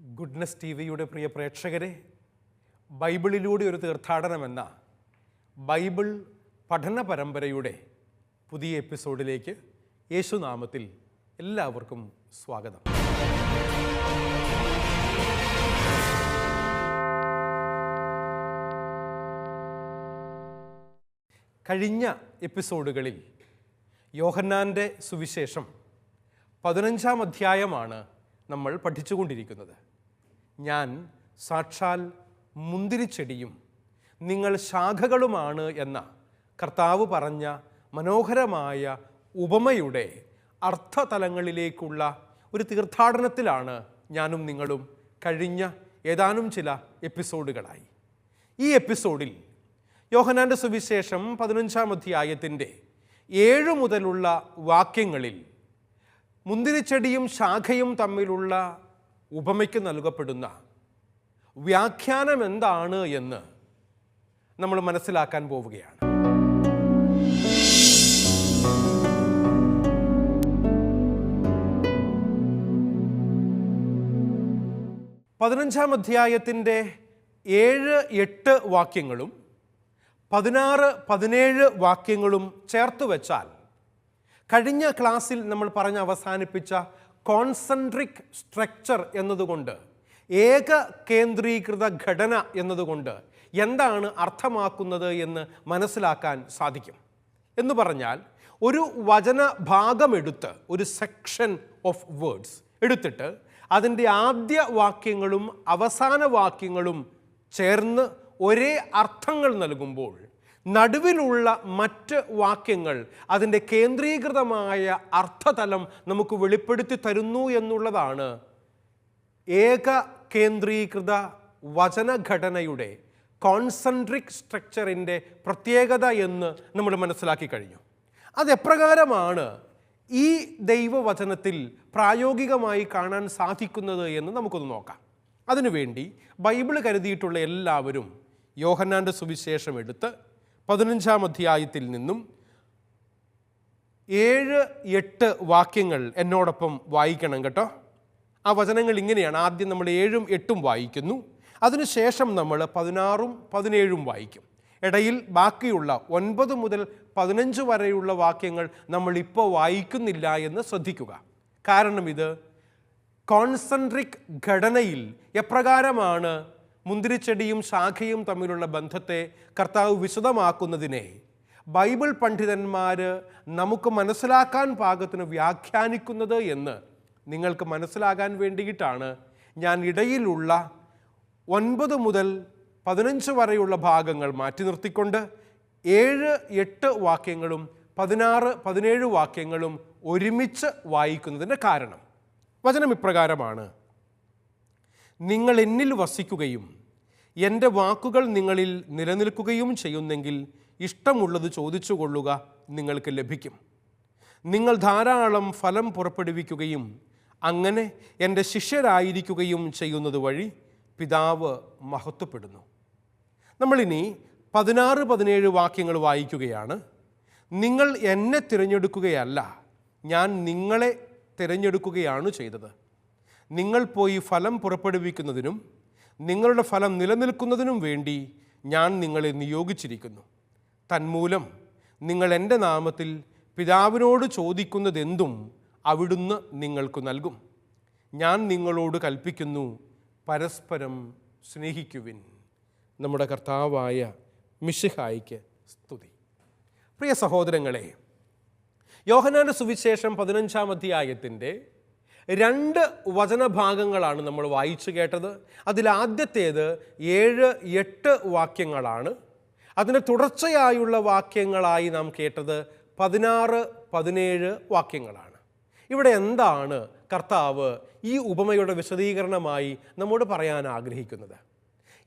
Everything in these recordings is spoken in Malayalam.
ഗുഡ്നസ് ടി വിയുടെ പ്രിയ പ്രേക്ഷകരെ, ബൈബിളിലൂടെ ഒരു തീർത്ഥാടനമെന്ന ബൈബിൾ പഠന പരമ്പരയുടെ പുതിയ എപ്പിസോഡിലേക്ക് യേശുനാമത്തിൽ എല്ലാവർക്കും സ്വാഗതം. കഴിഞ്ഞ എപ്പിസോഡുകളിൽ യോഹന്നാൻ്റെ സുവിശേഷം 15-ാം അധ്യായമാണ് നമ്മൾ പഠിച്ചുകൊണ്ടിരിക്കുന്നത്. ഞാൻ സാക്ഷാൽ മുന്തിരിച്ചെടിയും നിങ്ങൾ ശാഖകളുമാണ് എന്ന കർത്താവ് പറഞ്ഞ മനോഹരമായ ഉപമയുടെ അർത്ഥതലങ്ങളിലേക്കുള്ള ഒരു തീർത്ഥാടനത്തിലാണ് ഞാനും നിങ്ങളും കഴിഞ്ഞ ഏതാനും ചില എപ്പിസോഡുകളായി. ഈ എപ്പിസോഡിൽ യോഹന്നാൻ്റെ സുവിശേഷം 15-ാം അധ്യായത്തിൻ്റെ 7 മുതലുള്ള വാക്യങ്ങളിൽ മുന്തിരിച്ചെടിയും ശാഖയും തമ്മിലുള്ള ഉപമയ്ക്ക് നൽകപ്പെടുന്ന വ്യാഖ്യാനം എന്താണ് എന്ന് നമ്മൾ മനസ്സിലാക്കാൻ പോവുകയാണ്. പതിനഞ്ചാം അധ്യായത്തിൻ്റെ 7-8 വാക്യങ്ങളും 16-17 വാക്യങ്ങളും ചേർത്ത് വെച്ചാൽ കഴിഞ്ഞ ക്ലാസ്സിൽ നമ്മൾ പറഞ്ഞ് അവസാനിപ്പിച്ച കോൺസെൻട്രിക് സ്ട്രക്ചർ എന്നതുകൊണ്ട്, ഏക കേന്ദ്രീകൃത ഘടന എന്നതുകൊണ്ട് എന്താണ് അർത്ഥമാക്കുന്നത് എന്ന് മനസ്സിലാക്കാൻ സാധിക്കും. എന്ന് പറഞ്ഞാൽ ഒരു വചന ഭാഗമെടുത്ത്, ഒരു സെക്ഷൻ ഓഫ് വേർഡ്സ് എടുത്തിട്ട് അതിൻ്റെ ആദ്യ വാക്യങ്ങളും അവസാന വാക്യങ്ങളും ചേർന്ന് ഒരേ അർത്ഥങ്ങൾ നൽകുമ്പോൾ നടുവിലുള്ള മറ്റ് വാക്യങ്ങൾ അതിൻ്റെ കേന്ദ്രീകൃതമായ അർത്ഥതലം നമുക്ക് വെളിപ്പെടുത്തി തരുന്നു എന്നുള്ളതാണ് ഏക കേന്ദ്രീകൃത വചനഘടനയുടെ കോൺസെൻട്രിക് സ്ട്രക്ചറിൻ്റെ പ്രത്യേകത എന്ന് നമ്മൾ മനസ്സിലാക്കി കഴിഞ്ഞു. അതെപ്രകാരമാണ് ഈ ദൈവവചനത്തിൽ പ്രായോഗികമായി കാണാൻ സാധിക്കുന്നത് എന്ന് നമുക്കൊന്ന് നോക്കാം. അതിനുവേണ്ടി ബൈബിൾ കരുതിയിട്ടുള്ള എല്ലാവരും യോഹന്നാൻ്റെ സുവിശേഷം എടുത്ത് 15-ാം അധ്യായത്തിൽ നിന്നും 7-8 വാക്യങ്ങൾ എന്നോടൊപ്പം വായിക്കണം കേട്ടോ. ആ വചനങ്ങൾ ഇങ്ങനെയാണ്. ആദ്യം നമ്മൾ 7ഉം 8ഉം വായിക്കുന്നു. അതിനുശേഷം നമ്മൾ 16ഉം 17ഉം വായിക്കും. ഇടയിൽ ബാക്കിയുള്ള 9 മുതൽ 15 വരെയുള്ള വാക്യങ്ങൾ നമ്മളിപ്പോൾ വായിക്കുന്നില്ല എന്ന് ശ്രദ്ധിക്കുക. കാരണം ഇത് കോൺസെൻട്രിക് ഘടനയിൽ എപ്രകാരമാണ് മുന്തിരിച്ചെടിയും ശാഖയും തമ്മിലുള്ള ബന്ധത്തെ കർത്താവ് വിശദമാക്കുന്നതിനെ ബൈബിൾ പണ്ഡിതന്മാർ നമുക്ക് മനസ്സിലാക്കാൻ പാകത്തിന് വ്യാഖ്യാനിക്കുന്നത് എന്ന് നിങ്ങൾക്ക് മനസ്സിലാകാൻ വേണ്ടിയിട്ടാണ് ഞാൻ ഇടയിലുള്ള 9 മുതൽ 15 വരെയുള്ള ഭാഗങ്ങൾ മാറ്റി നിർത്തിക്കൊണ്ട് 7-8 വാക്യങ്ങളും 16-17 വാക്യങ്ങളും ഒരുമിച്ച് വായിക്കുന്നതിൻ്റെ കാരണം. വചനം ഇപ്രകാരമാണ്: നിങ്ങൾ എന്നിൽ വസിക്കുകയും എൻ്റെ വാക്കുകൾ നിങ്ങളിൽ നിലനിൽക്കുകയും ചെയ്യുന്നെങ്കിൽ ഇഷ്ടമുള്ളത് ചോദിച്ചു കൊള്ളുക, നിങ്ങൾക്ക് ലഭിക്കും. നിങ്ങൾ ധാരാളം ഫലം പുറപ്പെടുവിക്കുകയും അങ്ങനെ എൻ്റെ ശിഷ്യരായിരിക്കുകയും ചെയ്യുന്നത് വഴി പിതാവ് മഹത്വപ്പെടുന്നു. നമ്മളിനി 16-17 വാക്യങ്ങൾ വായിക്കുകയാണ്. നിങ്ങൾ എന്നെ തിരഞ്ഞെടുക്കുകയല്ല, ഞാൻ നിങ്ങളെ തിരഞ്ഞെടുക്കുകയാണ് ചെയ്തത്. നിങ്ങൾ പോയി ഫലം പുറപ്പെടുവിക്കുന്നതിനും നിങ്ങളുടെ ഫലം നിലനിൽക്കുന്നതിനും വേണ്ടി ഞാൻ നിങ്ങളെ നിയോഗിച്ചിരിക്കുന്നു. തന്മൂലം നിങ്ങൾ എൻ്റെ നാമത്തിൽ പിതാവിനോട് ചോദിക്കുന്നതെന്തും അവിടുന്ന് നിങ്ങൾക്ക് നൽകും. ഞാൻ നിങ്ങളോട് കൽപ്പിക്കുന്നു, പരസ്പരം സ്നേഹിക്കുവിൻ. നമ്മുടെ കർത്താവായ മിശിഹായിക്ക് സ്തുതി. പ്രിയ സഹോദരങ്ങളെ, യോഹന്നാന്റെ സുവിശേഷം 15-ാം അധ്യായത്തിൻ്റെ 2 വചനഭാഗങ്ങളാണ് നമ്മൾ വായിച്ചു കേട്ടത്. അതിലാദ്യത്തേത് 7-8 വാക്യങ്ങളാണ്. അതിന് തുടർച്ചയായുള്ള വാക്യങ്ങളായി നാം കേട്ടത് 16-17 വാക്യങ്ങളാണ്. ഇവിടെ എന്താണ് കർത്താവ് ഈ ഉപമയുടെ വിശദീകരണമായി നമ്മോട് പറയാൻ ആഗ്രഹിക്കുന്നത്?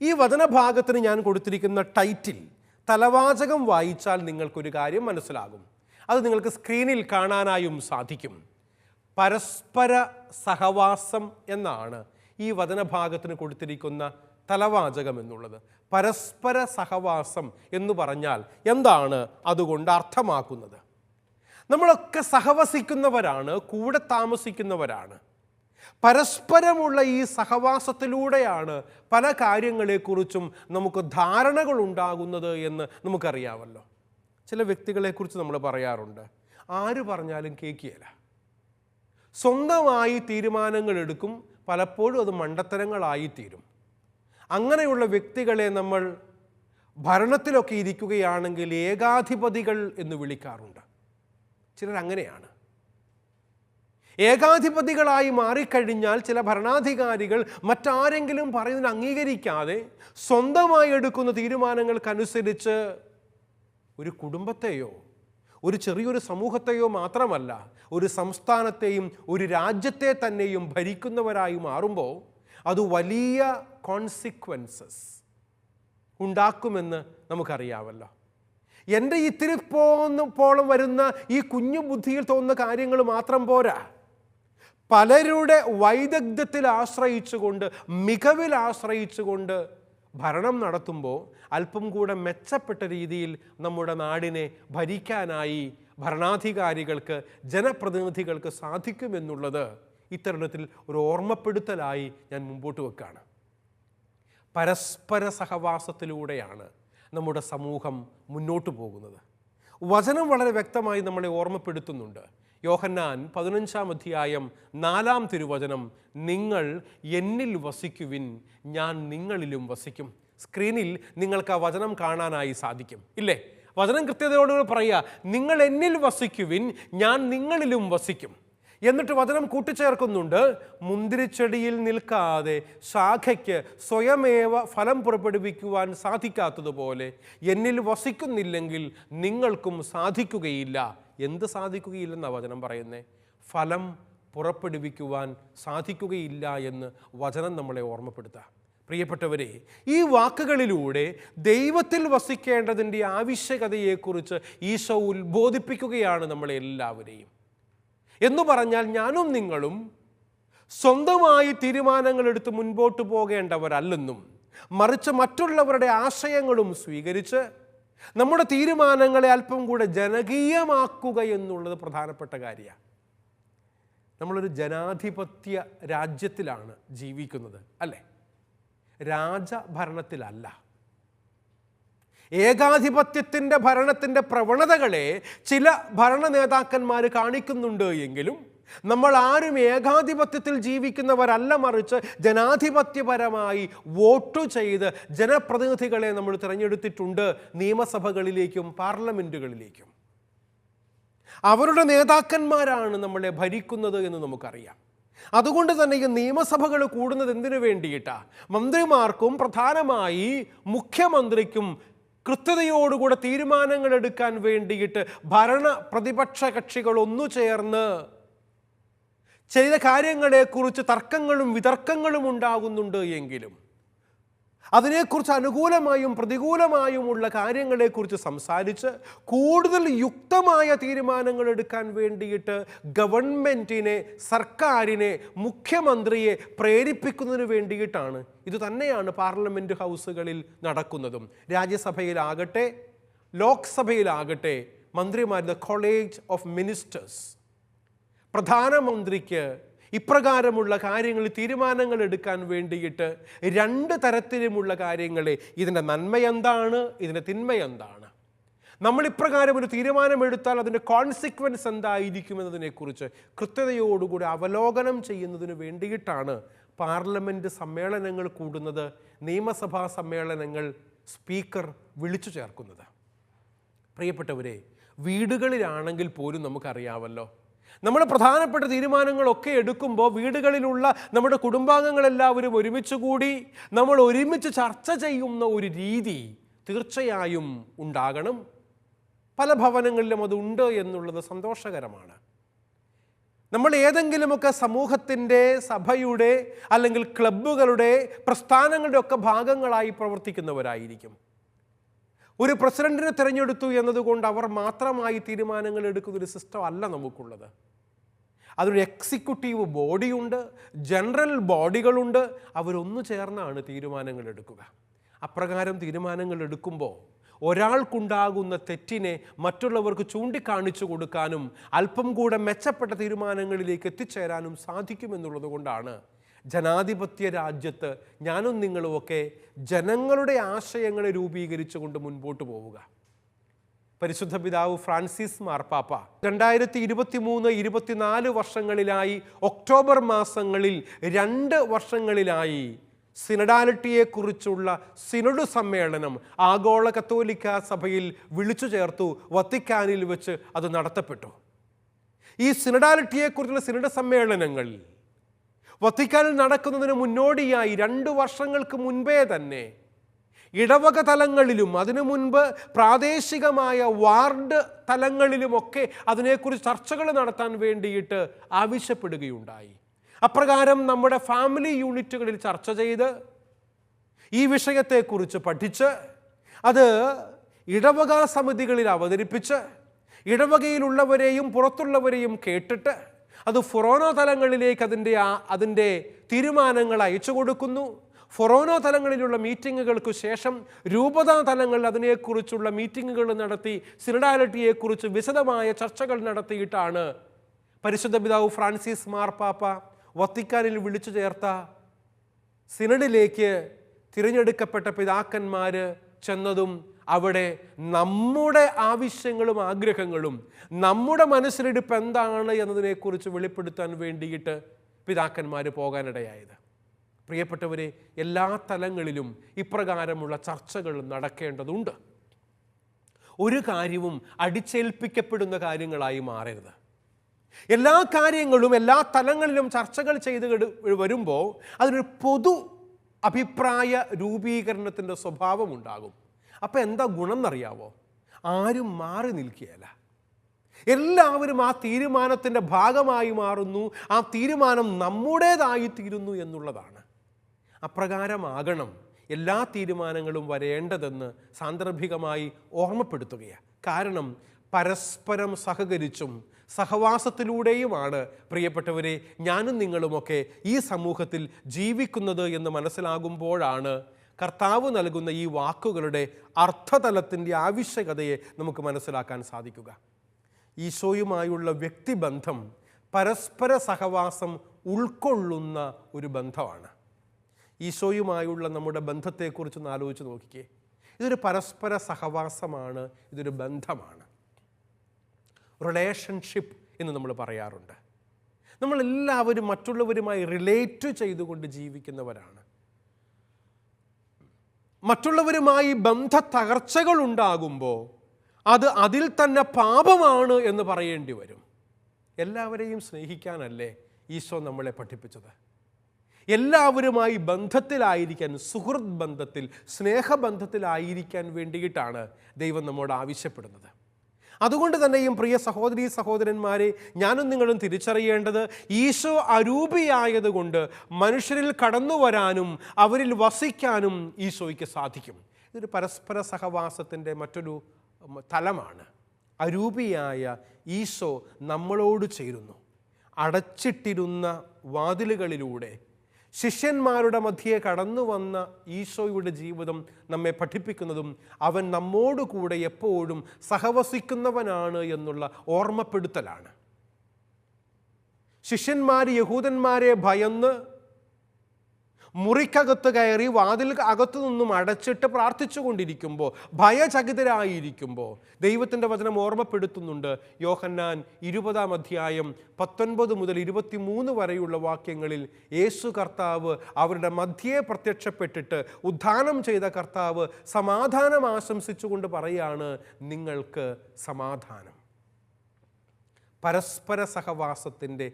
ഈ വചനഭാഗത്തിന് ഞാൻ കൊടുത്തിരിക്കുന്ന ടൈറ്റിൽ, തലവാചകം വായിച്ചാൽ നിങ്ങൾക്കൊരു കാര്യം മനസ്സിലാകും. അത് നിങ്ങൾക്ക് സ്ക്രീനിൽ കാണാനായും സാധിക്കും. പരസ്പര സഹവാസം എന്നാണ് ഈ വചനഭാഗത്തിന് കൊടുത്തിരിക്കുന്ന തലവാചകം എന്നുള്ളത്. പരസ്പര സഹവാസം എന്ന് പറഞ്ഞാൽ എന്താണ് അതുകൊണ്ട് അർത്ഥമാക്കുന്നത്? നമ്മളൊക്കെ സഹവസിക്കുന്നവരാണ്, കൂടെ താമസിക്കുന്നവരാണ്. പരസ്പരമുള്ള ഈ സഹവാസത്തിലൂടെയാണ് പല കാര്യങ്ങളെക്കുറിച്ചും നമുക്ക് ധാരണകൾ ഉണ്ടാകുന്നത് എന്ന് നമുക്കറിയാമല്ലോ. ചില വ്യക്തികളെക്കുറിച്ച് നമ്മൾ പറയാറുണ്ട്, ആര് പറഞ്ഞാലും കേൾക്കുകയില്ല, സ്വന്തമായി തീരുമാനങ്ങൾ എടുക്കും, പലപ്പോഴും അത് മണ്ടത്തരങ്ങളായിത്തീരും. അങ്ങനെയുള്ള വ്യക്തികളെ നമ്മൾ ഭരണത്തിലൊക്കെ ഇരിക്കുകയാണെങ്കിൽ ഏകാധിപതികൾ എന്ന് വിളിക്കാറുണ്ട്. ചിലരങ്ങനെയാണ്. ഏകാധിപതികളായി മാറിക്കഴിഞ്ഞാൽ ചില ഭരണാധികാരികൾ മറ്റാരെങ്കിലും പറയുന്നതിന് അംഗീകരിക്കാതെ സ്വന്തമായി എടുക്കുന്ന തീരുമാനങ്ങൾക്കനുസരിച്ച് ഒരു കുടുംബത്തെയോ ഒരു ചെറിയൊരു സമൂഹത്തെയോ മാത്രമല്ല, ഒരു സംസ്ഥാനത്തെയും ഒരു രാജ്യത്തെ തന്നെയും ഭരിക്കുന്നവരായി മാറുമ്പോൾ അത് വലിയ കോൺസിക്വൻസസ് ഉണ്ടാക്കുമെന്ന് നമുക്കറിയാമല്ലോ. എൻ്റെ ഇത്തിരി പോളം വരുന്ന ഈ കുഞ്ഞു ബുദ്ധിയിൽ തോന്നുന്ന കാര്യങ്ങൾ മാത്രം പോരാ, പലരുടെ വൈദഗ്ധ്യത്തിൽ ആശ്രയിച്ചുകൊണ്ട്, മികവിൽ ആശ്രയിച്ചുകൊണ്ട് ഭരണം നടത്തുമ്പോൾ അല്പം കൂടെ മെച്ചപ്പെട്ട രീതിയിൽ നമ്മുടെ നാടിനെ ഭരിക്കാനായി ഭരണാധികാരികൾക്ക്, ജനപ്രതിനിധികൾക്ക് സാധിക്കുമെന്നുള്ളത് ഇത്തരണത്തിൽ ഒരു ഓർമ്മപ്പെടുത്തലായി ഞാൻ മുമ്പോട്ട് വെക്കുകയാണ്. പരസ്പര സഹവാസത്തിലൂടെയാണ് നമ്മുടെ സമൂഹം മുന്നോട്ട് പോകുന്നത്. വചനം വളരെ വ്യക്തമായി നമ്മളെ ഓർമ്മപ്പെടുത്തുന്നുണ്ട്. യോഹന്നാൻ 15-ാം അധ്യായം 4-ാം തിരുവചനം, നിങ്ങൾ എന്നിൽ വസിക്കുവിൻ, ഞാൻ നിങ്ങളിലും വസിക്കും. സ്ക്രീനിൽ നിങ്ങൾക്ക് ആ വചനം കാണാനായി സാധിക്കും, ഇല്ലേ? വചനം കൃത്യതയോടുകൂടി പറയുക, നിങ്ങൾ എന്നിൽ വസിക്കുവിൻ, ഞാൻ നിങ്ങളിലും വസിക്കും. എന്നിട്ട് വചനം കൂട്ടിച്ചേർക്കുന്നുണ്ട്, മുന്തിരിച്ചെടിയിൽ നിൽക്കാതെ ശാഖയ്ക്ക് സ്വയമേവ ഫലം പുറപ്പെടുവിക്കുവാൻ സാധിക്കാത്തതുപോലെ എന്നിൽ വസിക്കുന്നില്ലെങ്കിൽ നിങ്ങൾക്കും സാധിക്കുകയില്ല. എന്ത് സാധിക്കുകയില്ലെന്നാണ് വചനം പറയുന്നത്? ഫലം പുറപ്പെടുവിക്കുവാൻ സാധിക്കുകയില്ല എന്ന് വചനം നമ്മളെ ഓർമ്മപ്പെടുത്തുക. പ്രിയപ്പെട്ടവരെ, ഈ വാക്കുകളിലൂടെ ദൈവത്തിൽ വസിക്കേണ്ടതിൻ്റെ ആവശ്യകതയെക്കുറിച്ച് ഈശോ ഉത്ബോധിപ്പിക്കുകയാണ് നമ്മളെല്ലാവരെയും. എന്നു പറഞ്ഞാൽ ഞാനും നിങ്ങളും സ്വന്തമായി തീരുമാനങ്ങളെടുത്ത് മുൻപോട്ട് പോകേണ്ടവരല്ലെന്നും, മറിച്ച് മറ്റുള്ളവരുടെ ആശയങ്ങളും സ്വീകരിച്ച് നമ്മുടെ തീരുമാനങ്ങളെ അല്പം കൂടെ ജനകീയമാക്കുക എന്നുള്ളത് പ്രധാനപ്പെട്ട കാര്യമാണ്. നമ്മളൊരു ജനാധിപത്യ രാജ്യത്തിലാണ് ജീവിക്കുന്നത്, അല്ലേ? രാജഭരണത്തിലല്ല. ഏകാധിപത്യത്തിൻ്റെ ഭരണത്തിൻ്റെ പ്രവണതകളെ ചില ഭരണ നേതാക്കന്മാർ കാണിക്കുന്നുണ്ട് എങ്കിലും നമ്മൾ ആരും ഏകാധിപത്യത്തിൽ ജീവിക്കുന്നവരല്ല, മറിച്ച് ജനാധിപത്യപരമായി വോട്ട് ചെയ്ത് ജനപ്രതിനിധികളെ നമ്മൾ തിരഞ്ഞെടുത്തിട്ടുണ്ട് നിയമസഭകളിലേക്കും പാർലമെൻറ്റുകളിലേക്കും. അവരുടെ നേതാക്കന്മാരാണ് നമ്മളെ ഭരിക്കുന്നത് എന്ന് നമുക്കറിയാം. അതുകൊണ്ട് തന്നെ ഈ നിയമസഭകൾ കൂടുന്നത് എന്തിനു വേണ്ടിയിട്ടാണ്? മന്ത്രിമാർക്കും പ്രധാനമായി മുഖ്യമന്ത്രിക്കും കൃത്യതയോടുകൂടെ തീരുമാനങ്ങൾ എടുക്കാൻ വേണ്ടിയിട്ട് ഭരണ പ്രതിപക്ഷ കക്ഷികൾ ഒന്നു ചേർന്ന് ചെയ്ത കാര്യങ്ങളെക്കുറിച്ച് തർക്കങ്ങളും വിതർക്കങ്ങളും ഉണ്ടാകുന്നുണ്ട് എങ്കിലും അതിനെക്കുറിച്ച് അനുകൂലമായും പ്രതികൂലമായുമുള്ള കാര്യങ്ങളെക്കുറിച്ച് സംസാരിച്ച് കൂടുതൽ യുക്തമായ തീരുമാനങ്ങൾ എടുക്കാൻ വേണ്ടിയിട്ട് ഗവൺമെൻറ്റിനെ, സർക്കാരിനെ, മുഖ്യമന്ത്രിയെ പ്രേരിപ്പിക്കുന്നതിന് വേണ്ടിയിട്ടാണ്. ഇത് തന്നെയാണ് പാർലമെൻറ്റ് ഹൗസുകളിൽ നടക്കുന്നതും. രാജ്യസഭയിലാകട്ടെ ലോക്സഭയിലാകട്ടെ മന്ത്രിമാരുടെ കോളേജ് ഓഫ് മിനിസ്റ്റേഴ്സ് പ്രധാനമന്ത്രിക്ക് ഇപ്രകാരമുള്ള കാര്യങ്ങളിൽ തീരുമാനങ്ങൾ എടുക്കാൻ വേണ്ടിയിട്ട് രണ്ട് തരത്തിലുമുള്ള കാര്യങ്ങളെ, ഇതിൻ്റെ നന്മ എന്താണ്, ഇതിൻ്റെ തിന്മ എന്താണ്, നമ്മൾ ഇപ്രകാരം ഒരു തീരുമാനമെടുത്താൽ അതിൻ്റെ കോൺസിക്വൻസ് എന്തായിരിക്കുമെന്നതിനെക്കുറിച്ച് കൃത്യതയോടുകൂടി അവലോകനം ചെയ്യുന്നതിന് വേണ്ടിയിട്ടാണ് പാർലമെൻറ്റ് സമ്മേളനങ്ങൾ കൂടുന്നത്, നിയമസഭാ സമ്മേളനങ്ങൾ സ്പീക്കർ വിളിച്ചു ചേർക്കുന്നത്. പ്രിയപ്പെട്ടവരെ, വീടുകളിലാണെങ്കിൽ പോലും നമുക്കറിയാമല്ലോ, നമ്മൾ പ്രധാനപ്പെട്ട തീരുമാനങ്ങളൊക്കെ എടുക്കുമ്പോൾ വീടുകളിലുള്ള നമ്മുടെ കുടുംബാംഗങ്ങളെല്ലാവരും ഒരുമിച്ച് കൂടി നമ്മൾ ഒരുമിച്ച് ചർച്ച ചെയ്യുന്ന ഒരു രീതി തീർച്ചയായും ഉണ്ടാകണം. പല ഭവനങ്ങളിലും അതുണ്ട് എന്നുള്ളത് സന്തോഷകരമാണ്. നമ്മൾ ഏതെങ്കിലുമൊക്കെ സമൂഹത്തിൻ്റെ, സഭയുടെ അല്ലെങ്കിൽ ക്ലബ്ബുകളുടെ, പ്രസ്ഥാനങ്ങളുടെ ഒക്കെ ഭാഗങ്ങളായി പ്രവർത്തിക്കുന്നവരായിരിക്കും. ഒരു പ്രസിഡന്റിനെ തിരഞ്ഞെടുത്തു എന്നതുകൊണ്ട് അവർ മാത്രമായി തീരുമാനങ്ങൾ എടുക്കുന്ന ഒരു സിസ്റ്റം അല്ല നമുക്കുള്ളത്. അതൊരു എക്സിക്യൂട്ടീവ് ബോഡിയുണ്ട്, ജനറൽ ബോഡികളുണ്ട്, അവരൊന്നു ചേർന്നാണ് തീരുമാനങ്ങൾ എടുക്കുക. അപ്രകാരം തീരുമാനങ്ങൾ എടുക്കുമ്പോൾ ഒരാൾക്കുണ്ടാകുന്ന തെറ്റിനെ മറ്റുള്ളവർക്ക് ചൂണ്ടിക്കാണിച്ചു കൊടുക്കാനും അല്പം കൂടെ മെച്ചപ്പെട്ട തീരുമാനങ്ങളിലേക്ക് എത്തിച്ചേരാനും സാധിക്കുമെന്നുള്ളത് കൊണ്ടാണ് ജനാധിപത്യ രാജ്യത്ത് ഞാനും നിങ്ങളുമൊക്കെ ജനങ്ങളുടെ ആശയങ്ങളെ രൂപീകരിച്ചുകൊണ്ട് മുൻപോട്ട് പോവുക. പരിശുദ്ധ പിതാവ് ഫ്രാൻസിസ് മാർപ്പാപ്പ 2023-24 വർഷങ്ങളിലായി ഒക്ടോബർ മാസങ്ങളിൽ 2 വർഷങ്ങളിലായി സിനഡാലിറ്റിയെക്കുറിച്ചുള്ള സിനഡ് സമ്മേളനം ആഗോള കത്തോലിക്ക സഭയിൽ വിളിച്ചു ചേർത്തു. വത്തിക്കാനിൽ വെച്ച് അത് നടത്തപ്പെട്ടു. ഈ സിനഡാലിറ്റിയെക്കുറിച്ചുള്ള സിനഡ് സമ്മേളനങ്ങൾ വത്തിക്കാനിൽ നടക്കുന്നതിന് മുന്നോടിയായി 2 വർഷങ്ങൾക്ക് മുൻപേ തന്നെ ഇടവക തലങ്ങളിലും അതിനു മുൻപ് പ്രാദേശികമായ വാർഡ് തലങ്ങളിലുമൊക്കെ അതിനെക്കുറിച്ച് ചർച്ചകൾ നടത്താൻ വേണ്ടിയിട്ട് ആവശ്യപ്പെടുകയുണ്ടായി. അപ്രകാരം നമ്മുടെ ഫാമിലി യൂണിറ്റുകളിൽ ചർച്ച ചെയ്ത് ഈ വിഷയത്തെക്കുറിച്ച് പഠിച്ച് അത് ഇടവക സമിതികളിൽ അവതരിപ്പിച്ച് ഇടവകയിലുള്ളവരെയും പുറത്തുള്ളവരെയും കേട്ടിട്ട് അത് ഫൊറോനോ തലങ്ങളിലേക്ക് അതിൻ്റെ തീരുമാനങ്ങൾ അയച്ചു കൊടുക്കുന്നു. ഫൊറോനോ തലങ്ങളിലുള്ള മീറ്റിങ്ങുകൾക്ക് ശേഷം രൂപതാ തലങ്ങളിൽ അതിനെക്കുറിച്ചുള്ള മീറ്റിങ്ങുകൾ നടത്തി സിനഡാലിറ്റിയെക്കുറിച്ച് വിശദമായ ചർച്ചകൾ നടത്തിയിട്ടാണ് പരിശുദ്ധ പിതാവ് ഫ്രാൻസിസ് മാർപ്പാപ്പ വത്തിക്കാനിൽ വിളിച്ചു ചേർത്ത സിനഡിലേക്ക് തിരഞ്ഞെടുക്കപ്പെട്ട പിതാക്കന്മാർ ചെന്നതും അവിടെ നമ്മുടെ ആവശ്യങ്ങളും ആഗ്രഹങ്ങളും നമ്മുടെ മനസ്സിലിടിപ്പ് എന്താണ് എന്നതിനെക്കുറിച്ച് വെളിപ്പെടുത്താൻ വേണ്ടിയിട്ട് പിതാക്കന്മാർ പോകാനിടയായത്. പ്രിയപ്പെട്ടവരെ, എല്ലാ തലങ്ങളിലും ഇപ്രകാരമുള്ള ചർച്ചകൾ നടക്കേണ്ടതുണ്ട്. ഒരു കാര്യവും അടിച്ചേൽപ്പിക്കപ്പെടുന്ന കാര്യങ്ങളായി മാറരുത്. എല്ലാ കാര്യങ്ങളും എല്ലാ തലങ്ങളിലും ചർച്ചകൾ ചെയ്ത് വരുമ്പോൾ അതിനൊരു പൊതു അഭിപ്രായ രൂപീകരണത്തിൻ്റെ സ്വഭാവമുണ്ടാകും. അപ്പം എന്താ ഗുണം എന്നറിയാവോ? ആരും മാറി നിൽക്കുകയല്ല, എല്ലാവരും ആ തീരുമാനത്തിൻ്റെ ഭാഗമായി മാറുന്നു. ആ തീരുമാനം നമ്മുടേതായിത്തീരുന്നു എന്നുള്ളതാണ്. അപ്രകാരമാകണം എല്ലാ തീരുമാനങ്ങളും വരേണ്ടതെന്ന് സാന്ദർഭികമായി ഓർമ്മപ്പെടുത്തുകയാണ്. കാരണം പരസ്പരം സഹകരിച്ചും സഹവാസത്തിലൂടെയുമാണ് പ്രിയപ്പെട്ടവരെ ഞാനും നിങ്ങളുമൊക്കെ ഈ സമൂഹത്തിൽ ജീവിക്കുന്നത് എന്ന് മനസ്സിലാകുമ്പോഴാണ് കർത്താവ് നൽകുന്ന ഈ വാക്കുകളുടെ അർത്ഥതലത്തിൻ്റെ ആവശ്യകതയെ നമുക്ക് മനസ്സിലാക്കാൻ സാധിക്കുക. ഈശോയുമായുള്ള വ്യക്തിബന്ധം പരസ്പര സഹവാസം ഉൾക്കൊള്ളുന്ന ഒരു ബന്ധമാണ്. ഈശോയുമായുള്ള നമ്മുടെ ബന്ധത്തെക്കുറിച്ചൊന്ന് ആലോചിച്ച് നോക്കിക്കേ. ഇതൊരു പരസ്പര സഹവാസമാണ്, ഇതൊരു ബന്ധമാണ്. റിലേഷൻഷിപ്പ് എന്ന് നമ്മൾ പറയാറുണ്ട്. നമ്മളെല്ലാവരും മറ്റുള്ളവരുമായി റിലേറ്റ് ചെയ്തുകൊണ്ട് ജീവിക്കുന്നവരാണ്. മറ്റുള്ളവരുമായി ബന്ധ തകർച്ചകൾ ഉണ്ടാകുമ്പോൾ അതിൽ തന്നെ പാപമാണ് എന്ന് പറയേണ്ടി വരും. എല്ലാവരെയും സ്നേഹിക്കാനല്ലേ ഈശോ നമ്മളെ പഠിപ്പിച്ചത്? എല്ലാവരുമായി ബന്ധത്തിലായിരിക്കാൻ, സുഹൃത്ത് ബന്ധത്തിൽ, സ്നേഹബന്ധത്തിലായിരിക്കാൻ വേണ്ടിയിട്ടാണ് ദൈവം നമ്മോട് ആവശ്യപ്പെടുന്നത്. അതുകൊണ്ട് തന്നെയും പ്രിയ സഹോദരീ സഹോദരന്മാരെ, ഞാനും നിങ്ങളും തിരിച്ചറിയേണ്ടത് ഈശോ അരൂപിയായതുകൊണ്ട് മനുഷ്യരിൽ കടന്നു വരാനും അവരിൽ വസിക്കാനും ഈശോയ്ക്ക് സാധിക്കും. ഇതൊരു പരസ്പര സഹവാസത്തിൻ്റെ മറ്റൊരു തലമാണ്. അരൂപിയായ ഈശോ നമ്മളോട് ചേരുന്നു. അടച്ചിട്ടിരുന്ന വാതിലുകളിലൂടെ ശിഷ്യന്മാരുടെ മധ്യേ കടന്നു വന്ന ഈശോയുടെ ജീവിതം നമ്മെ പഠിപ്പിക്കുന്നതും അവൻ നമ്മോടുകൂടെ എപ്പോഴും സഹവസിക്കുന്നവനാണ് എന്നുള്ള ഓർമ്മപ്പെടുത്തലാണ്. ശിഷ്യന്മാർ യഹൂദന്മാരെ ഭയന്ന് മുറിക്കകത്ത് കയറി വാതിൽ അകത്തു നിന്നും അടച്ചിട്ട് പ്രാർത്ഥിച്ചു കൊണ്ടിരിക്കുമ്പോൾ, ഭയചകിതരായിരിക്കുമ്പോൾ ദൈവത്തിൻ്റെ വചനം ഓർമ്മപ്പെടുത്തുന്നുണ്ട്. യോഹന്നാൻ 20-ാം അധ്യായം 19 മുതൽ 23 വരെയുള്ള വാക്യങ്ങളിൽ യേശു കർത്താവ് അവരുടെ മധ്യേ പ്രത്യക്ഷപ്പെട്ടിട്ട് ഉദ്ധാനം ചെയ്ത കർത്താവ് സമാധാനം ആശംസിച്ചുകൊണ്ട് പറയാണ്, നിങ്ങൾക്ക് സമാധാനം. പരസ്പര സഹവാസത്തിൻ്റെ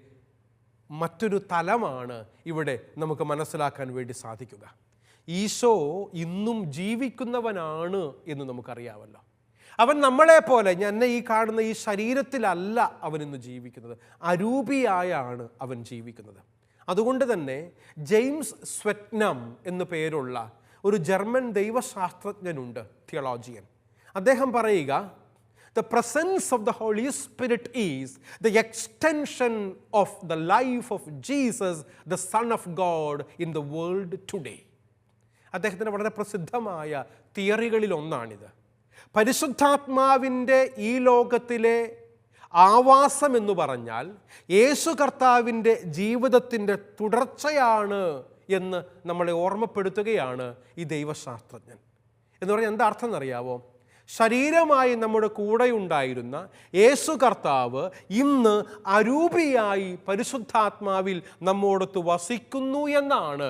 മറ്റൊരു തലമാണ് ഇവിടെ നമുക്ക് മനസ്സിലാക്കാൻ വേണ്ടി സാധിക്കുക. ഈശോ ഇന്നും ജീവിക്കുന്നവനാണ് എന്ന് നമുക്കറിയാമല്ലോ. അവൻ നമ്മളെപ്പോലെ എന്നെ ഈ കാണുന്ന ഈ ശരീരത്തിലല്ല അവൻ ഇന്ന് ജീവിക്കുന്നത്, അരൂപിയായാണ് അവൻ ജീവിക്കുന്നത്. അതുകൊണ്ട് തന്നെ ജെയിംസ് സ്വെറ്റ്നം എന്നു പേരുള്ള ഒരു ജർമ്മൻ ദൈവശാസ്ത്രജ്ഞനുണ്ട്, തിയോളജിയൻ. അദ്ദേഹം പറയുക, the presence of the Holy Spirit is the extension of the life of Jesus, the Son of God, in the world today. അദ്ദേഹത്തിൻ്റെ വളരെ പ്രസിദ്ധമായ തിയറികളിൽ ഒന്നാണിത്. പരിശുദ്ധാത്മാവിൻ്റെ ഈ ലോകത്തിലെ ആവാസം എന്ന് പറഞ്ഞാൽ യേശു കർത്താവിൻ്റെ ജീവിതത്തിൻ്റെ തുടർച്ചയാണ് എന്ന് നമ്മളെ ഓർമ്മപ്പെടുത്തുകയാണ് ഈ ദൈവശാസ്ത്രജ്ഞൻ. എന്ന് പറഞ്ഞാൽ എന്താ അർത്ഥം എന്നറിയാവോ? ശരീരമായി നമ്മുടെ കൂടെയുണ്ടായിരുന്ന യേശു കർത്താവ് ഇന്ന് അരൂപിയായി പരിശുദ്ധാത്മാവിൽ നമ്മോടൊത്ത് വസിക്കുന്നു എന്നാണ്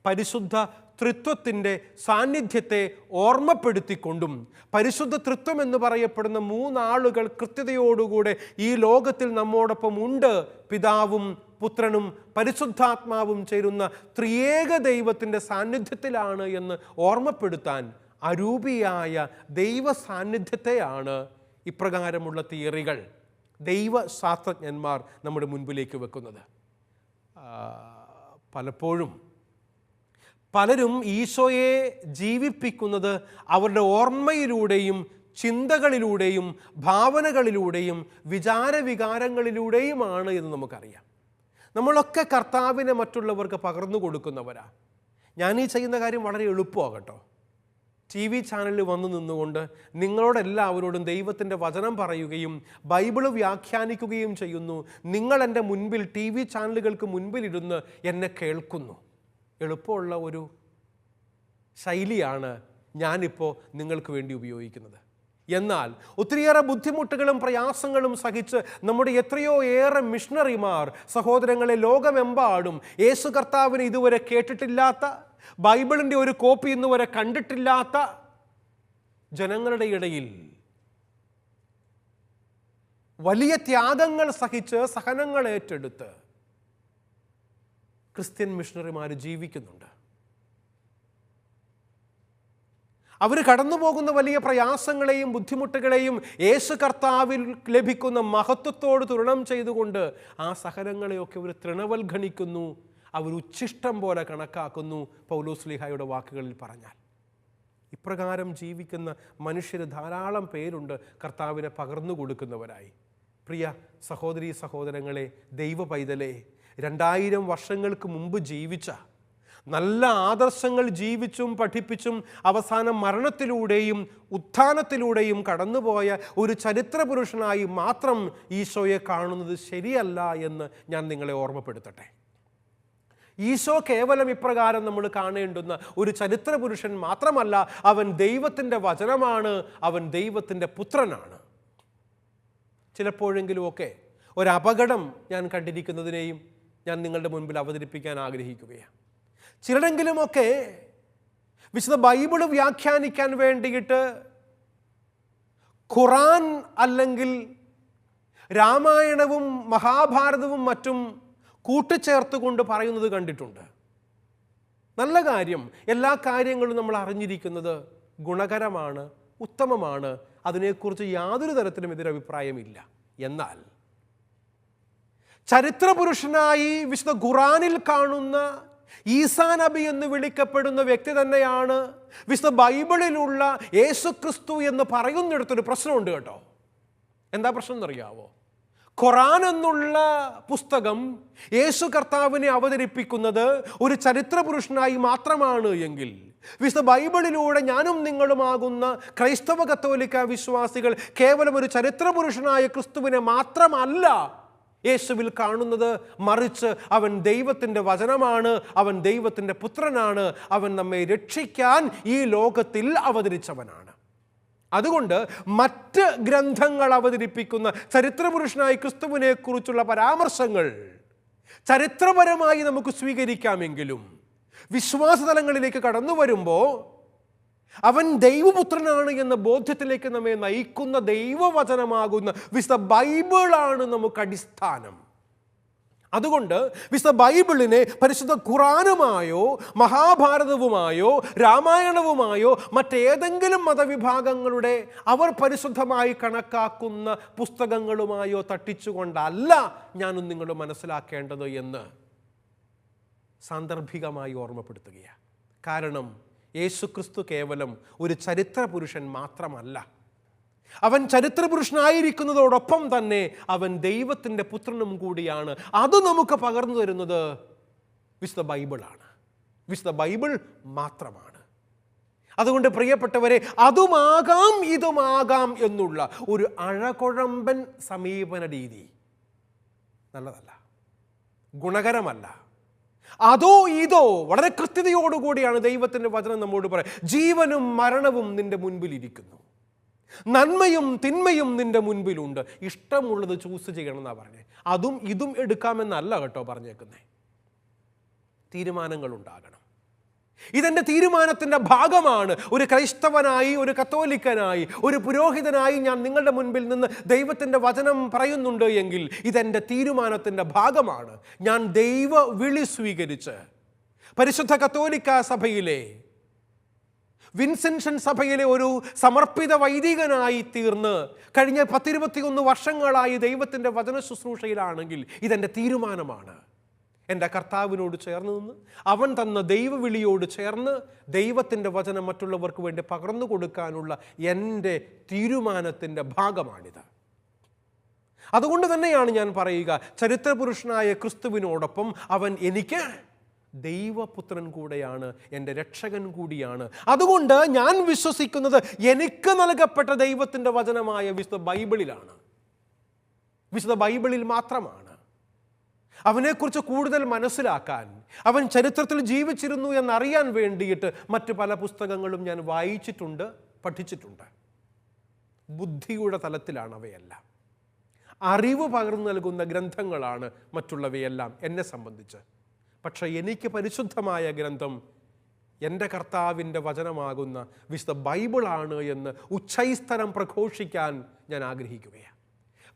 പരിശുദ്ധ തൃത്വത്തിൻ്റെ സാന്നിധ്യത്തെ ഓർമ്മപ്പെടുത്തിക്കൊണ്ടും പരിശുദ്ധ തൃത്വം എന്ന് പറയപ്പെടുന്ന മൂന്നാളുകൾ കൃത്യതയോടുകൂടെ ഈ ലോകത്തിൽ നമ്മോടൊപ്പം ഉണ്ട്. പിതാവും പുത്രനും പരിശുദ്ധാത്മാവും ചേരുന്ന ത്രിയേക ദൈവത്തിൻ്റെ സാന്നിധ്യത്തിലാണ് എന്ന് ഓർമ്മപ്പെടുത്താൻ അരൂപിയായ ദൈവ സാന്നിധ്യത്തെയാണ് ഇപ്രകാരമുള്ള തിയറികൾ ദൈവശാസ്ത്രജ്ഞന്മാർ നമ്മുടെ മുൻപിലേക്ക് വെക്കുന്നത്. പലരും ഈശോയെ ജീവിപ്പിക്കുന്നത് അവരുടെ ഓർമ്മയിലൂടെയും ചിന്തകളിലൂടെയും ഭാവനകളിലൂടെയും വികാരങ്ങളിലൂടെയുമാണ് എന്ന് നമുക്കറിയാം. നമ്മളൊക്കെ കർത്താവിനെ മറ്റുള്ളവർക്ക് പകർന്നു കൊടുക്കുന്നവരാ. ഞാൻ ഈ ചെയ്യുന്ന കാര്യം വളരെ എളുപ്പമാകട്ടോ. TV ചാനലിൽ വന്നു നിന്നുകൊണ്ട് നിങ്ങളോടെല്ലാവരോടും ദൈവത്തിൻ്റെ വചനം പറയുകയും ബൈബിള് വ്യാഖ്യാനിക്കുകയും ചെയ്യുന്നു. നിങ്ങൾ എൻ്റെ മുൻപിൽ TV ചാനലുകൾക്ക് മുൻപിലിരുന്ന് എന്നെ കേൾക്കുന്നു. എളുപ്പമുള്ള ഒരു ശൈലിയാണ് ഞാനിപ്പോൾ നിങ്ങൾക്ക് വേണ്ടി ഉപയോഗിക്കുന്നത്. എന്നാൽ ഒത്തിരിയേറെ ബുദ്ധിമുട്ടുകളും പ്രയാസങ്ങളും സഹിച്ച് നമ്മുടെ എത്രയോ ഏറെ മിഷണറിമാർ സഹോദരങ്ങളെ ലോകമെമ്പാടും യേശു കർത്താവിനെ ഇതുവരെ കേട്ടിട്ടില്ലാത്ത, ബൈബിളിൻ്റെ ഒരു കോപ്പി ഇന്നുവരെ കണ്ടിട്ടില്ലാത്ത ജനങ്ങളുടെ ഇടയിൽ വലിയ ത്യാഗങ്ങൾ സഹിച്ച് സഹനങ്ങൾ ഏറ്റെടുത്ത് ക്രിസ്ത്യൻ മിഷണറിമാർ ജീവിക്കുന്നുണ്ട്. അവർ കടന്നു പോകുന്ന വലിയ പ്രയാസങ്ങളെയും ബുദ്ധിമുട്ടുകളെയും യേശു കർത്താവിൽ ലഭിക്കുന്ന മഹത്വത്തോട് തുലനം ചെയ്തുകൊണ്ട് ആ സഹനങ്ങളെയൊക്കെ അവർ തൃണവൽഗണിക്കുന്നു, അവർ ഉച്ഛിഷ്ടം പോലെ കണക്കാക്കുന്നു. പൗലോസ്ലീഹായുടെ വാക്കുകളിൽ പറഞ്ഞാൽ ഇപ്രകാരം ജീവിക്കുന്ന മനുഷ്യർ ധാരാളം പേരുണ്ട് കർത്താവിനെ പകർന്നു കൊടുക്കുന്നവരായി. പ്രിയ സഹോദരീ സഹോദരങ്ങളെ, ദൈവ പൈതലേ, 2000 വർഷങ്ങൾക്ക് മുമ്പ് ജീവിച്ച നല്ല ആദർശങ്ങൾ ജീവിച്ചും പഠിപ്പിച്ചും അവസാനം മരണത്തിലൂടെയും ഉത്ഥാനത്തിലൂടെയും കടന്നുപോയ ഒരു ചരിത്ര പുരുഷനായി മാത്രം ഈശോയെ കാണുന്നത് ശരിയല്ല എന്ന് ഞാൻ നിങ്ങളെ ഓർമ്മപ്പെടുത്തട്ടെ. ഈശോ കേവലം ഇപ്രകാരം നമ്മൾ കാണേണ്ടുന്ന ഒരു ചരിത്ര പുരുഷൻ മാത്രമല്ല, അവൻ ദൈവത്തിൻ്റെ വചനമാണ്, അവൻ ദൈവത്തിൻ്റെ പുത്രനാണ്. ചിലപ്പോഴെങ്കിലുമൊക്കെ ഒരപകടം ഞാൻ കണ്ടിരിക്കുന്നതിനെയും ഞാൻ നിങ്ങളുടെ മുൻപിൽ അവതരിപ്പിക്കാൻ ആഗ്രഹിക്കുകയാണ്. ചിലരെങ്കിലുമൊക്കെ വിശുദ്ധ ബൈബിള് വ്യാഖ്യാനിക്കാൻ വേണ്ടിയിട്ട് ഖുറാൻ അല്ലെങ്കിൽ രാമായണവും മഹാഭാരതവും മറ്റും കൂട്ടിച്ചേർത്തുകൊണ്ട് പറയുന്നത് കണ്ടിട്ടുണ്ട്. നല്ല കാര്യം. എല്ലാ കാര്യങ്ങളും നമ്മൾ അറിഞ്ഞിരിക്കുന്നത് ഗുണകരമാണ്, ഉത്തമമാണ്. അതിനെക്കുറിച്ച് യാതൊരു തരത്തിലും എതിരഭിപ്രായമില്ല. എന്നാൽ ചരിത്രപുരുഷനായി വിശുദ്ധ ഖുറാനിൽ കാണുന്ന ഈസാ നബി എന്ന് വിളിക്കപ്പെടുന്ന വ്യക്തി തന്നെയാണ് വിശുദ്ധ ബൈബിളിലുള്ള യേശുക്രിസ്തു എന്ന് പറയുന്നിടത്തൊരു പ്രശ്നമുണ്ട് കേട്ടോ. എന്താ പ്രശ്നം എന്നറിയാവോ? ഖുറാൻ എന്നുള്ള പുസ്തകം യേശു കർത്താവിനെ അവതരിപ്പിക്കുന്നത് ഒരു ചരിത്ര പുരുഷനായി മാത്രമാണ് എങ്കിൽ വിശുദ്ധ ബൈബിളിലൂടെ ഞാനും നിങ്ങളുമാകുന്ന ക്രൈസ്തവ കത്തോലിക്ക വിശ്വാസികൾ കേവലം ഒരു ചരിത്ര പുരുഷനായ ക്രിസ്തുവിനെ മാത്രമല്ല യേശുവിൽ കാണുന്നത്, മറിച്ച് അവൻ ദൈവത്തിൻ്റെ വചനമാണ്, അവൻ ദൈവത്തിൻ്റെ പുത്രനാണ്, അവൻ നമ്മെ രക്ഷിക്കാൻ ഈ ലോകത്തിൽ അവതരിച്ചവനാണ്. അതുകൊണ്ട് മറ്റ് ഗ്രന്ഥങ്ങൾ അവതരിപ്പിക്കുന്ന ചരിത്രപുരുഷനായ ക്രിസ്തുവിനെ കുറിച്ചുള്ള പരാമർശങ്ങൾ ചരിത്രപരമായി നമുക്ക് സ്വീകരിക്കാമെങ്കിലും വിശ്വാസതലങ്ങളിലേക്ക് കടന്നു വരുമ്പോൾ അവൻ ദൈവപുത്രനാണ് എന്ന ബോധ്യത്തിലേക്ക് നമ്മെ നയിക്കുന്ന ദൈവവചനമാകുന്ന വിശുദ്ധ ബൈബിളാണ് നമുക്ക് അടിസ്ഥാനം. അതുകൊണ്ട് വിശുദ്ധ ബൈബിളിനെ പരിശുദ്ധ ഖുറാനുമായോ മഹാഭാരതവുമായോ രാമായണവുമായോ മറ്റേതെങ്കിലും മതവിഭാഗങ്ങളുടെ അവർ പരിശുദ്ധമായി കണക്കാക്കുന്ന പുസ്തകങ്ങളുമായോ തട്ടിച്ചുകൊണ്ടല്ല ഞാനും നിങ്ങൾ മനസ്സിലാക്കേണ്ടത് എന്ന് സാന്ദർഭികമായി ഓർമ്മപ്പെടുത്തുകയാണ്. കാരണം യേശുക്രിസ്തു കേവലം ഒരു ചരിത്ര പുരുഷൻ മാത്രമല്ല, അവൻ ചരിത്ര പുരുഷനായിരിക്കുന്നതോടൊപ്പം തന്നെ അവൻ ദൈവത്തിൻ്റെ പുത്രനും കൂടിയാണ്. അത് നമുക്ക് പകർന്നു തരുന്നത് വിശുദ്ധ ബൈബിളാണ്, വിശുദ്ധ ബൈബിൾ മാത്രമാണ്. അതുകൊണ്ട് പ്രിയപ്പെട്ടവരെ, അതുമാകാം ഇതുമാകാം എന്നുള്ള ഒരു അഴകുഴമ്പൻ സമീപന രീതി നല്ലതല്ല, ഗുണകരമല്ല. അതോ ഇതോ വളരെ കൃത്യതയോടുകൂടിയാണ് ദൈവത്തിൻ്റെ വചനം നമ്മോട് പറയാം. ജീവനും മരണവും നിന്റെ മുൻപിലിരിക്കുന്നു, നന്മയും തിന്മയും നിന്റെ മുൻപിലുണ്ട്, ഇഷ്ടമുള്ളത് ചൂസ് ചെയ്യണമെന്നാണ് പറഞ്ഞത്. അതും ഇതും എടുക്കാമെന്നല്ല കേട്ടോ പറഞ്ഞേക്കുന്നേ. തീരുമാനങ്ങൾ ഉണ്ടാകണം. ഇതെൻ്റെ തീരുമാനത്തിൻ്റെ ഭാഗമാണ്. ഒരു ക്രൈസ്തവനായി, ഒരു കത്തോലിക്കനായി, ഒരു പുരോഹിതനായി ഞാൻ നിങ്ങളുടെ മുൻപിൽ നിന്ന് ദൈവത്തിൻ്റെ വചനം പറയുന്നുണ്ട് എങ്കിൽ ഇതെൻ്റെ തീരുമാനത്തിൻ്റെ ഭാഗമാണ്. ഞാൻ ദൈവ വിളി സ്വീകരിച്ച് പരിശുദ്ധ കത്തോലിക്ക സഭയിലെ, വിൻസെൻഷൻ സഭയിലെ ഒരു സമർപ്പിത വൈദികനായി തീർന്ന് കഴിഞ്ഞ 10-21 വർഷങ്ങളായി ദൈവത്തിൻ്റെ വചന ശുശ്രൂഷയിലാണെങ്കിൽ ഇതെൻ്റെ തീരുമാനമാണ്. എൻ്റെ കർത്താവിനോട് ചേർന്ന് നിന്ന് അവൻ തന്ന ദൈവവിളിയോട് ചേർന്ന് ദൈവത്തിൻ്റെ വചനം മറ്റുള്ളവർക്ക് വേണ്ടി പകർന്നു കൊടുക്കാനുള്ള എൻ്റെ തീരുമാനത്തിൻ്റെ ഭാഗമാണിത്. അതുകൊണ്ട് തന്നെയാണ് ഞാൻ പറയുക, ചരിത്രപുരുഷനായ ക്രിസ്തുവിനോടൊപ്പം അവൻ എനിക്ക് ദൈവപുത്രൻ കൂടെയാണ്, എൻ്റെ രക്ഷകൻ കൂടിയാണ്. അതുകൊണ്ട് ഞാൻ വിശ്വസിക്കുന്നത് എനിക്ക് നൽകപ്പെട്ട ദൈവത്തിൻ്റെ വചനമായ വിശുദ്ധ ബൈബിളിലാണ്, വിശുദ്ധ ബൈബിളിൽ മാത്രമാണ്. അവനെക്കുറിച്ച് കൂടുതൽ മനസ്സിലാക്കാൻ, അവൻ ചരിത്രത്തിൽ ജീവിച്ചിരുന്നു എന്നറിയാൻ വേണ്ടിയിട്ട് മറ്റ് പല പുസ്തകങ്ങളും ഞാൻ വായിച്ചിട്ടുണ്ട്, പഠിച്ചിട്ടുണ്ട്. ബുദ്ധിയുടെ തലത്തിലാണ് അവയെല്ലാം. അറിവ് പകർന്നു നൽകുന്ന ഗ്രന്ഥങ്ങളാണ് മറ്റുള്ളവയെല്ലാം എന്നെ സംബന്ധിച്ച്. പക്ഷേ എനിക്ക് പരിശുദ്ധമായ ഗ്രന്ഥം എൻ്റെ കർത്താവിൻ്റെ വചനമാകുന്ന വിശുദ്ധ ബൈബിളാണ് എന്ന് ഉച്ചൈസ്തരം പ്രഘോഷിക്കാൻ ഞാൻ ആഗ്രഹിക്കുകയാണ്.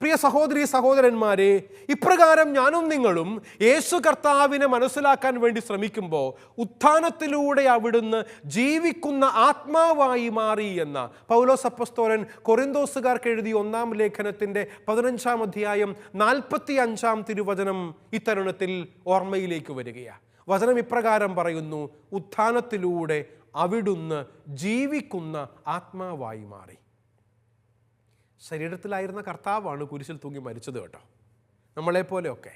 പ്രിയ സഹോദരീ സഹോദരന്മാരെ, ഇപ്രകാരം ഞാനും നിങ്ങളും യേശു കർത്താവിനെ മനസ്സിലാക്കാൻ വേണ്ടി ശ്രമിക്കുമ്പോൾ ഉത്ഥാനത്തിലൂടെ അവിടുന്ന് ജീവിക്കുന്ന ആത്മാവായി മാറി എന്ന പൗലോസ് അപ്പോസ്തലൻ കൊരിന്തോസുകാർക്ക് എഴുതിയ 1-ാം ലേഖനത്തിൻ്റെ 15-ാം അധ്യായം 45-ാം തിരുവചനം ഇത്തരുണത്തിൽ ഓർമ്മയിലേക്ക് വരികയാണ്. വചനം ഇപ്രകാരം പറയുന്നു: ഉത്ഥാനത്തിലൂടെ അവിടുന്ന് ജീവിക്കുന്ന ആത്മാവായി മാറി. ശരീരത്തിലായിരുന്ന കർത്താവാണ് കുരിശിൽ തൂങ്ങി മരിച്ചത് കേട്ടോ. നമ്മളെപ്പോലെയൊക്കെ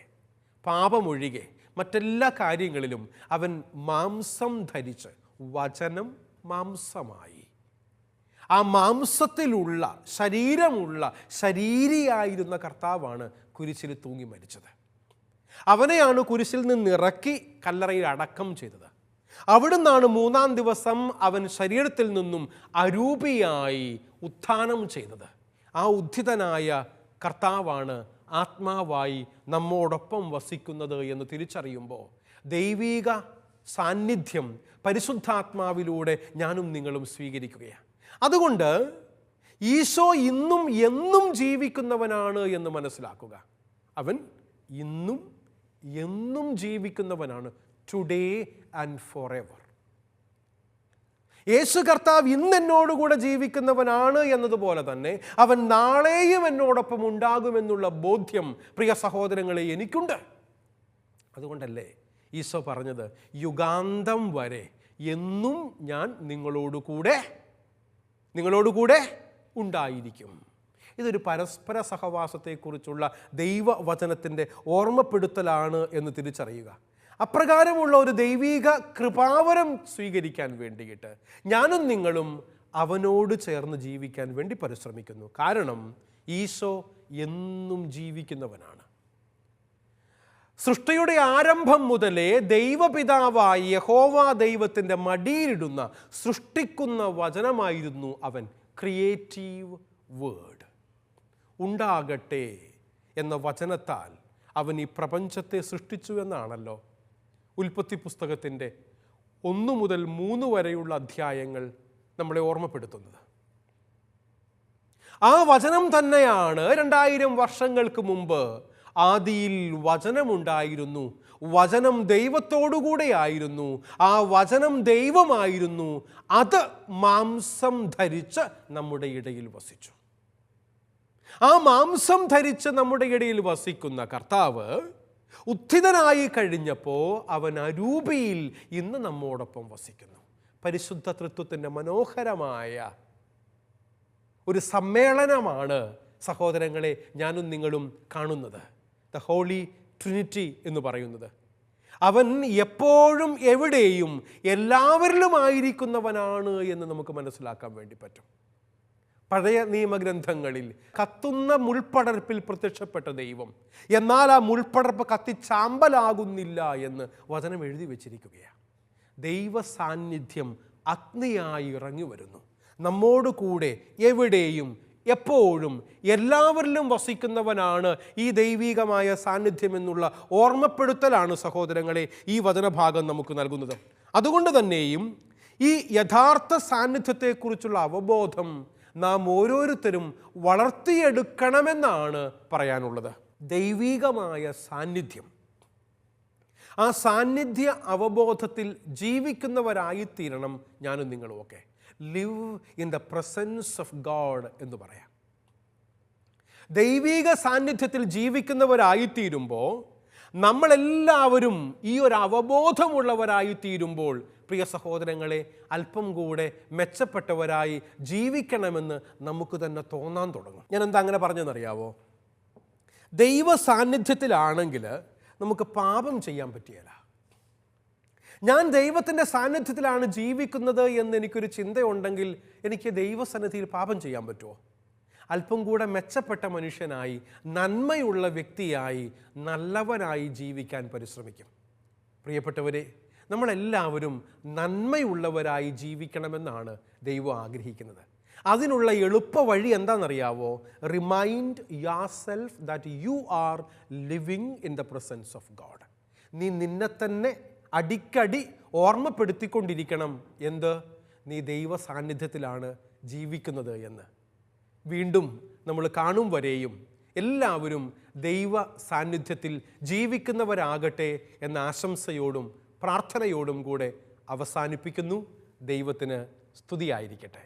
പാപമൊഴികെ മറ്റെല്ലാ കാര്യങ്ങളിലും അവൻ മാംസം ധരിച്ച്, വചനം മാംസമായി, ആ മാംസത്തിലുള്ള ശരീരമുള്ള ശരീരിയായിരുന്ന കർത്താവാണ് കുരിശിൽ തൂങ്ങി മരിച്ചത്. അവനെയാണ് കുരിശിൽ നിന്നിറക്കി കല്ലറയിൽ അടക്കം ചെയ്തത്. അവിടുന്നാണ് 3-ാം ദിവസം അവൻ ശരീരത്തിൽ നിന്നും അരൂപിയായി ഉത്ഥാനം ചെയ്തത്. ആ ഉദ്ധിതനായ കർത്താവാണ് ആത്മാവായി നമ്മോടൊപ്പം വസിക്കുന്നത് എന്ന് തിരിച്ചറിയുമ്പോൾ ദൈവീക സാന്നിധ്യം പരിശുദ്ധാത്മാവിലൂടെ ഞാനും നിങ്ങളും സ്വീകരിക്കുകയാണ്. അതുകൊണ്ട് ഈശോ ഇന്നും എന്നും ജീവിക്കുന്നവനാണ് എന്ന് മനസ്സിലാക്കുക. അവൻ ഇന്നും എന്നും ജീവിക്കുന്നവനാണ്, ടുഡേ ആൻഡ് ഫോർ എവർ. യേശു കർത്താവ് ഇന്ന് എന്നോടുകൂടെ ജീവിക്കുന്നവനാണ് എന്നതുപോലെ തന്നെ അവൻ നാളെയും എന്നോടൊപ്പം ഉണ്ടാകുമെന്നുള്ള ബോധ്യം പ്രിയ സഹോദരങ്ങളെ എനിക്കുണ്ട്. അതുകൊണ്ടല്ലേ ഈശോ പറഞ്ഞത്, യുഗാന്തം വരെ എന്നും ഞാൻ നിങ്ങളോടുകൂടെ ഉണ്ടായിരിക്കും. ഇതൊരു പരസ്പര സഹവാസത്തെക്കുറിച്ചുള്ള ദൈവവചനത്തിൻ്റെ ഓർമ്മപ്പെടുത്തലാണ് എന്ന് തിരിച്ചറിയുക. അപ്രകാരമുള്ള ഒരു ദൈവീക കൃപാവരം സ്വീകരിക്കാൻ വേണ്ടിയിട്ട് ഞാനും നിങ്ങളും അവനോട് ചേർന്ന് ജീവിക്കാൻ വേണ്ടി പരിശ്രമിക്കുന്നു. കാരണം ഈശോ എന്നും ജീവിക്കുന്നവനാണ്. സൃഷ്ടിയുടെ ആരംഭം മുതലേ ദൈവപിതാവായ യഹോവ ദൈവത്തിൻ്റെ മടിയിലിടുന്ന സൃഷ്ടിക്കുന്ന വചനമായിരുന്നു അവൻ. Creative word. ഉണ്ടാകട്ടെ എന്ന വചനത്താൽ അവൻ ഈ പ്രപഞ്ചത്തെ സൃഷ്ടിച്ചു എന്നാണല്ലോ ഉൽപ്പത്തി പുസ്തകത്തിൻ്റെ 1 മുതൽ 3 വരെയുള്ള അധ്യായങ്ങൾ നമ്മളെ ഓർമ്മപ്പെടുത്തുന്നത്. ആ വചനം തന്നെയാണ് 2000 വർഷങ്ങൾക്ക് മുമ്പ് ആദിയിൽ വചനമുണ്ടായിരുന്നു, വചനം ദൈവത്തോടുകൂടെയായിരുന്നു, ആ വചനം ദൈവമായിരുന്നു, അത് മാംസം ധരിച്ച് നമ്മുടെ ഇടയിൽ വസിച്ചു. ആ മാംസം ധരിച്ച് നമ്മുടെ ഇടയിൽ വസിക്കുന്ന കർത്താവ് ഉത്ഥിതനായി കഴിഞ്ഞപ്പോൾ അവൻ അരൂപിയിൽ ഇന്ന് നമ്മോടൊപ്പം വസിക്കുന്നു. പരിശുദ്ധ തൃത്വത്തിൻ്റെ മനോഹരമായ ഒരു സമ്മേളനമാണ് സഹോദരങ്ങളെ ഞാനും നിങ്ങളും കാണുന്നത്, ദ ഹോളി ട്രിനിറ്റി എന്ന് പറയുന്നത്. അവൻ എപ്പോഴും എവിടെയും എല്ലാവരിലുമായിരിക്കുന്നവനാണ് എന്ന് നമുക്ക് മനസ്സിലാക്കാൻ വേണ്ടി പറ്റും. പഴയ നിയമഗ്രന്ഥങ്ങളിൽ കത്തുന്ന മുൾപ്പടർപ്പിൽ പ്രത്യക്ഷപ്പെട്ട ദൈവം, എന്നാൽ ആ മുൾപ്പടർപ്പ് കത്തിച്ചാമ്പലാകുന്നില്ല എന്ന് വചനം എഴുതി വച്ചിരിക്കുകയാണ്. ദൈവ സാന്നിധ്യം അഗ്നിയായി ഇറങ്ങി വരുന്നു. നമ്മോട് കൂടെ എവിടെയും എപ്പോഴും എല്ലാവരിലും വസിക്കുന്നവനാണ് ഈ ദൈവികമായ സാന്നിധ്യം എന്നുള്ള ഓർമ്മപ്പെടുത്തലാണ് സഹോദരങ്ങളെ ഈ വചനഭാഗം നമുക്ക് നൽകുന്നത്. അതുകൊണ്ട് തന്നെയും ഈ യഥാർത്ഥ സാന്നിധ്യത്തെക്കുറിച്ചുള്ള അവബോധം നാം ഓരോരുത്തരും വളർത്തിയെടുക്കണമെന്നാണ് പറയാനുള്ളത്. ദൈവികമായ സാന്നിധ്യം, ആ സാന്നിധ്യ അവബോധത്തിൽ ജീവിക്കുന്നവരായിത്തീരണം ഞാനും നിങ്ങളുമൊക്കെ. Live in the presence of God എന്ന് പറയാം. ദൈവിക സാന്നിധ്യത്തിൽ ജീവിക്കുന്നവരായിത്തീരുമ്പോൾ, നമ്മളെല്ലാവരും ഈ ഒരു അവബോധമുള്ളവരായിത്തീരുമ്പോൾ, പ്രിയ സഹോദരങ്ങളെ, അല്പം കൂടെ മെച്ചപ്പെട്ടവരായി ജീവിക്കണമെന്ന് നമുക്ക് തന്നെ തോന്നാൻ തുടങ്ങും. ഞാൻ എന്താ അങ്ങനെ പറഞ്ഞെന്നറിയാവോ? ദൈവ സാന്നിധ്യത്തിലാണെങ്കിൽ നമുക്ക് പാപം ചെയ്യാൻ പറ്റിയല്ല. ഞാൻ ദൈവത്തിൻ്റെ സാന്നിധ്യത്തിലാണ് ജീവിക്കുന്നത് എന്ന് എനിക്കൊരു ചിന്തയുണ്ടെങ്കിൽ എനിക്ക് ദൈവസന്നിധിയിൽ പാപം ചെയ്യാൻ പറ്റുമോ? അല്പം കൂടെ മെച്ചപ്പെട്ട മനുഷ്യനായി, നന്മയുള്ള വ്യക്തിയായി, നല്ലവനായി ജീവിക്കാൻ പരിശ്രമിക്കും. പ്രിയപ്പെട്ടവരെ, നമ്മളെല്ലാവരും നന്മയുള്ളവരായി ജീവിക്കണമെന്നാണ് ദൈവം ആഗ്രഹിക്കുന്നത്. അതിനുള്ള എളുപ്പ വഴി എന്താണെന്നറിയാവോ? Remind yourself that you are living in the presence of God. നീ നിന്നെ തന്നെ അടിക്കടി ഓർമ്മപ്പെടുത്തിക്കൊണ്ടിരിക്കണം. എന്ത്? നീ ദൈവ സാന്നിധ്യത്തിലാണ് ജീവിക്കുന്നത് എന്ന്. വീണ്ടും നമ്മൾ കാണും വരെയും എല്ലാവരും ദൈവ സാന്നിധ്യത്തിൽ ജീവിക്കുന്നവരാകട്ടെ എന്ന ആശംസയോടും പ്രാർത്ഥനയോടും കൂടെ അവസാനിപ്പിക്കുന്നു. ദൈവത്തിന് സ്തുതിയായിരിക്കട്ടെ.